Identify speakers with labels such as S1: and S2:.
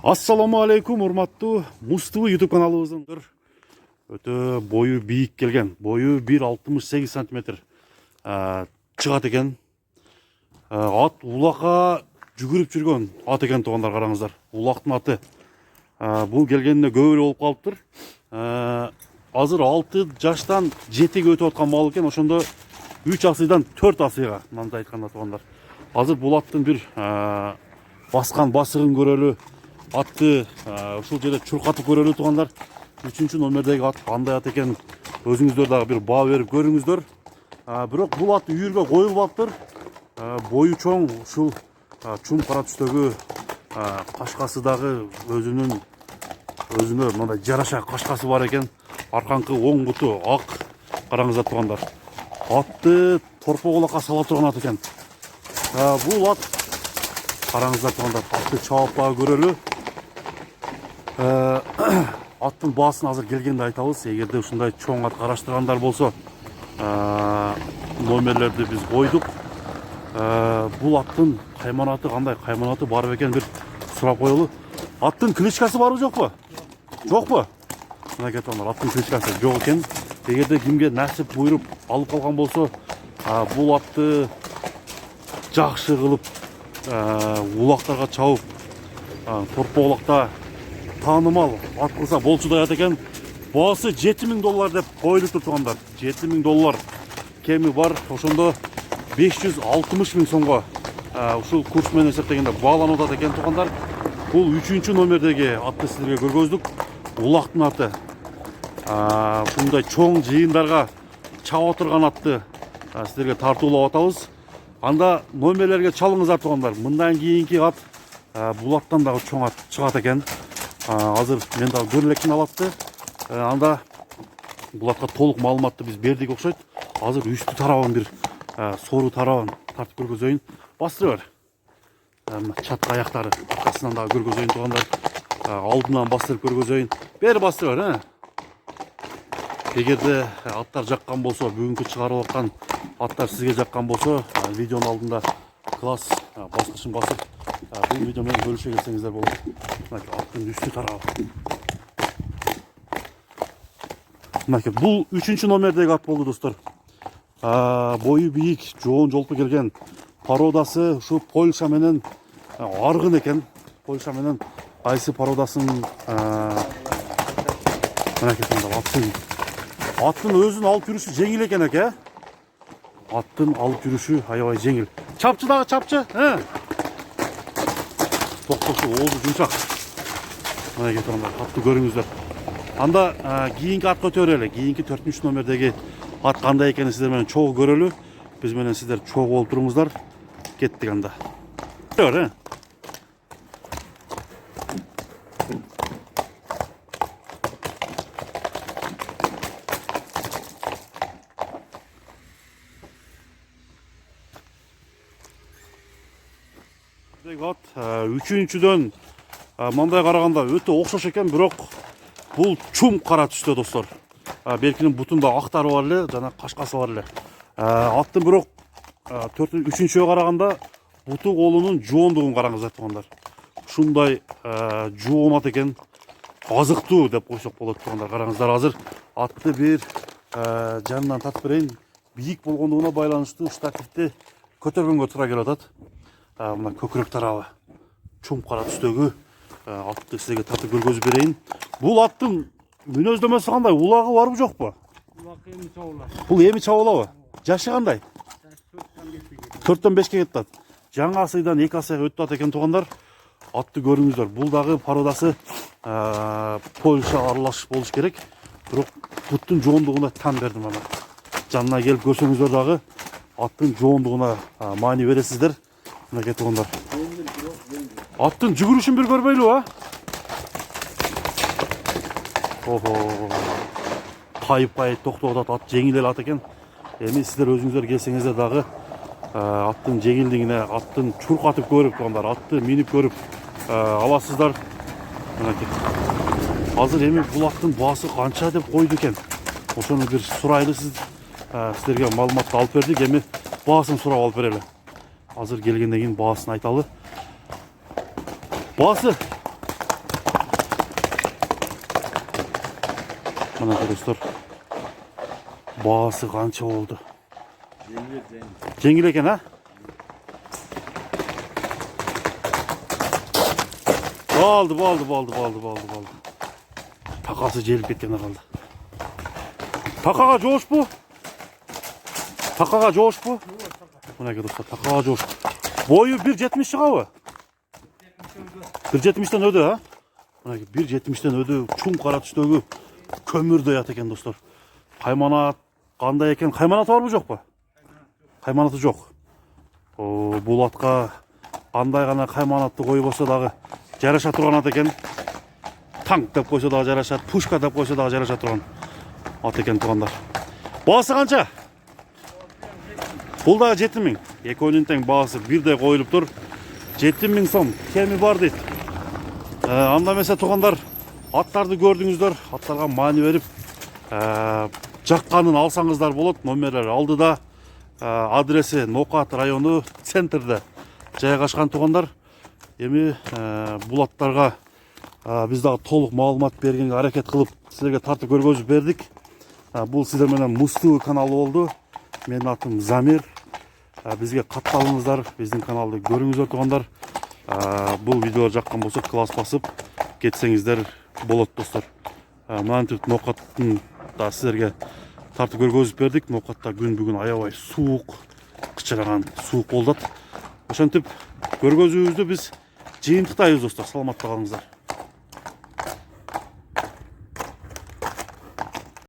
S1: Ассаламу алейкум, урматтуу Муз-ТВ YouTube каналыбыздын өтө бою бийик келген. Бою 1,68 см чыгат экен. Ат улакка жүгүрүп жүргөн ат экен туугандар, караңыздар. Улактын аты. Бул келгенине көп эле болуп калыптыр. Азыр 6 жаштан 7ге өтүп аткан мал экен. Ошондо 3 асыйдан 4 асыйга, мындай айтканда туугандар. Азыр бул аттын бир баскан басыгын көрөлү. Атты ушул жерде чуркатып көрөлү туугандар. 3 номердеги ат кандай ат экен өзүңүздөр дагы бир баа берип көрүңүздөр. Бирок бул ат үйүргө коюлбаптыр. Бою чоң, ушул чум кара түстөгү кашкасы дагы өзүнө мындай жараша кашкасы бар экен. Арканкы оң буту ак, караңыздар туугандар. Атты торпо колакка сала турган ат экен. Бул ат караңыздар туугандар, атты чаап дагы көрөлү. Аттын баасын азыр келгенде айтабыз. Эгерде ушундай чоң ат караштыргандар болсо, номерлерди биз койдук. Бул аттын кайманаты кандай, кайманаты бар экен бир сурап коелу. Аттын кличкасы барбы жокпу? Жокпу? Мына кетиптир, аттын кличкасы жок экен. Эгерде кимге насип буйруп алып калган болсо, бул атты жакшы кылып улактарга чабып, торпо улакта таанымал ат кылса болчудай ат экен. Баасы $7000 деп коюлуптур туугандар. $7000 кеми бар. Ошондо 560 000 сомго ушул курс менен эсептегенде бааланып атат экен туугандар. Бул 3 номердеги атты сиздерге көргөздүк. Улактын аты. Ушундай чоң жыйындарга чаап отурган атты сиздерге тартуулап атабыз. Анда номерлерге чалыңыздар туугандар. Мындан кийинки ат бул аттан дагы чоң ат чыгат экен. Азыр мен дагы көрө элекмин алатты. Анда бул атка толук маалыматты биз бердик окшойт. Азыр үстү тарабын бир сору тарабын тартып көргөзөйүн. Бастыра бер. Чатка аяктары аркасынан дагы көргөзөйүн туугандар. Алдынан бастырып көргөзөйүн. Бери бастыра бер, Эгерде аттар жаккан болсо, бүгүнкү чыгарып аткан аттар сизге жаккан болсо, видеонун алдында класс баскычын басып, бул видео менен бөлүшө келсеңиздер болот. Аттын үстү тарабы. Мынакей, бул 3 номердеги ат болду достор. Бою бийик, жоон жолпу келген. Породасы ушу Польша менен аргын экен. Польша менен кайсы породасын мынакей аттын өзүн алып жүрүшү жеңил экен эке. Аттын алып жүрүшү аябай жеңил. Чапчы дагы чапчы, токтошу оозу жумшак. Мына кетип атты көрүңүздөр. Анда кийинки атка өтөлү. Кийинки 4 номердеги ат кандай экенин сиздер менен чогуу көрөлү. Биз менен сиздер чогуу болуп туруңуздар. Кеттик анда. Ат 3-дөн мындай караганда өтө окшош экен, бирок бул чум кара түстө достор. Белкинин бутунда актары бар эле, жана кашкасы бар эле. Аттын бирок 3-гө караганда буту колунун жоондугун караңыздар туугандар. Ушундай жоон ат экен. Азыктуу деп койсок болот туугандар. Караңыздар, азыр атты бир жанынан тартып берейин. Бийик болгондугуна байланыштуу штативди көтөргөнгө туура келип атат. Мына көкүрөк тарабы чум кара түстөгү атты сизге тартып көргөзүп берейин. Бул аттын мүнөздөмөсү кандай? Улагы барбы жокпу?
S2: Улак эми чабыла.
S1: Бул эми чабылабы? Жашы кандай? 4-төн 5ке кетет. Жаңы асыйдан 2 асыйга өтүп атат экен туугандар. Атты көрүңүздөр. Бул дагы породасы Польша аралаш болуш керек. Бирок буттун жоондугуна тан бердим ана. Жанына келип көрсөңүздөр дагы аттын жоондугуна маани бересиздер. Мына кетип. Аттын жүгүрүшүн бир көрбөйлүбү, Кайып токтоп атат, ат жеңил эле ат экен. Эми сиздер өзүңүздөр келсеңиздер дагы аттын жеңилдигине, аттын чуркатып көрүп туугандар, атты минип көрүп аласыздар. Азыр эми бул аттын баасы канча деп койду экен. Ошону бир сурайлы, сиздерге маалыматты алып бердик. Эми баасын сурап алып берели. Азыр келгенден кийин баасын айталы. Баасы Мына достар, бағасы қанша болды?
S2: Жеңіл.
S1: Жеңіл екен, а? Болды. Тақасы желіп кеткен қалды. Тақаға жош бұ? Мына достар, тақаға жош. Бойы 1.70 шығауы? 1.70-тен өді, а? Мына 1.70-тен өді, чүң қара түстегі көмірді ят екен достар. Қайманат қандай екен? Қайманаты бар бұл жоқ па? Қайманаты жоқ. Бұл атқа қандай ғана қайманатты қойып болса дағы жараша тұрған ат екен. Танк деп қойса дағы жарашады, пушка деп қойса дағы жараша тұрған ат екен туғандар. Бағасы қанша? Бұл дағы 7.000. Екеуінің тең бағасы бірдей қойылып тұр. 7.000 сом. Кемі бар дейді. Анда mesela туғандар аттарды көрдіңіздер. Аттарға мани беріп жаққанын алсаңыздар болады. Номерлері алдыда. Адресі Ноқат районы центрде жайғашқан туғандар. Еме бұл аттарға біз дағы толық мағлұмат бергенге әрекет қылып сіздерге тартып көргізіп бердік. Бұл сіздерменен Мусту каналы болды. Менің атым Замир. Бізге қатталыңыздар, біздің каналды көріңіздер туғандар. Бұл видео жаққан болса класс басып кетсеңіздер болады достар. Мәнтүрт Ноқаттың да сіздерге тартып көргізіп бердік. Ноқатта күн бүгін аябай суық, қычыраған суық болды. Ошентип көргізуімізді біз жиынтықтаймыз достар. Саламатта қалыңыздар.